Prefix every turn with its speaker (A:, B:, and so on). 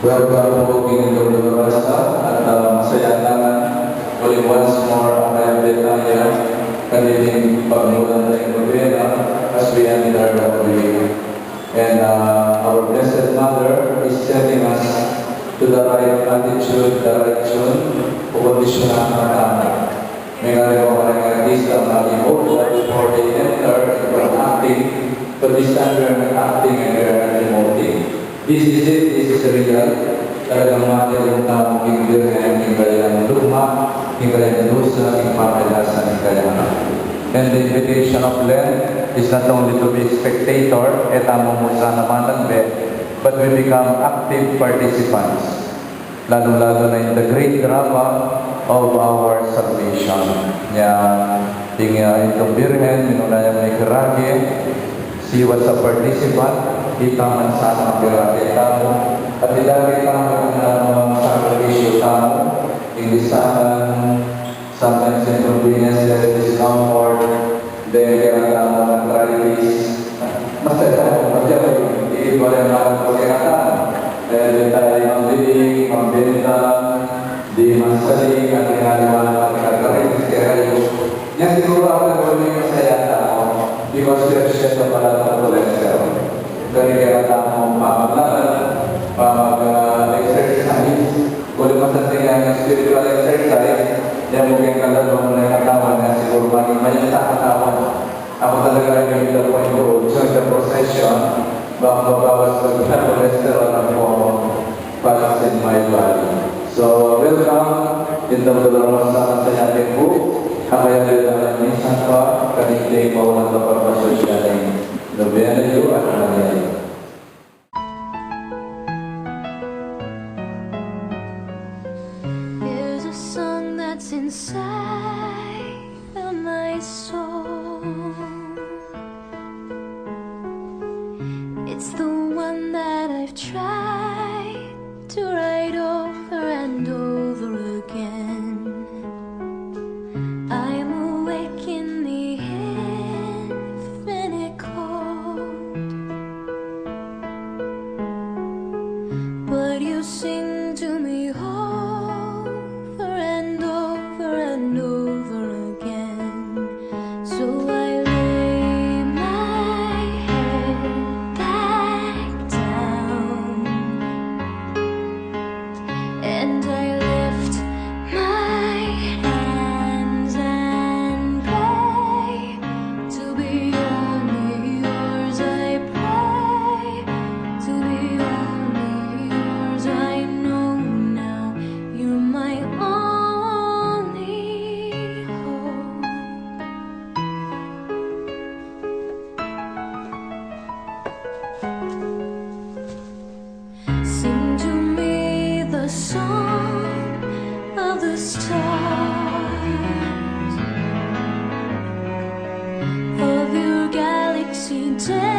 A: Welcome po Ginilo Dorasa at masaya na ulit once more ang kayang tayo kanilang pagmulan ng Gobyerno as we enter the week. And our Blessed Mother is setting us to the right attitude, the right tune, kondisyon ng mga may nga mga artista na i-hope that before they enter from acting, to this time we are acting and we are emoting. This is it, this is real. Talagang mati yung tamang kibir na yung kaya ng luma, yung kaya ng lusa, yung papalasan, yung kaya ng. And the invitation of Lent is not only to be spectator, tamang musa naman ng but we become active participants. Lalo-lalo na in the great drama of our salvation. Itong Birhen, minunayang may karage, she was a participant, itaman sa mga karage tamo, at ilagay tamo ng mga sakripisyo tamo, ilisahan, sometimes inconvenience, there is discomfort, then kaya tamo ng crisis, masaya, iiba rin ang pagkakatan. Dahil tayo mambiling, mambenta, di masaling, at ginagawa ng pagkakarin, kaya yan siguro ako yung masaya tao, because we are set up pala ng potential. Kaya tamo pamaglaban, pamag-exercise, kung masating ang spiritual exercise, yan mungkin kalalong na katawan na siguro maging katawan. Ako talaga yung the point ko, during the procession, bawas cholesterol ang balance in my body. So, welcome. Ito ang sa natin po. Kaya nila minsan pa, kanilay mo ang napapasosya ng nobena ito at nangyay.
B: There's a song that's inside of my soul. It's the one that I've tried to write over and over again. I'm awake in the infinite cold, but you sing to me over and over and over again. So I lay my head back down and I lift my hands and pray to be only yours. I pray to be only yours. I know now you're my only hope. Sing to me the song of the stars, of your galaxy dance.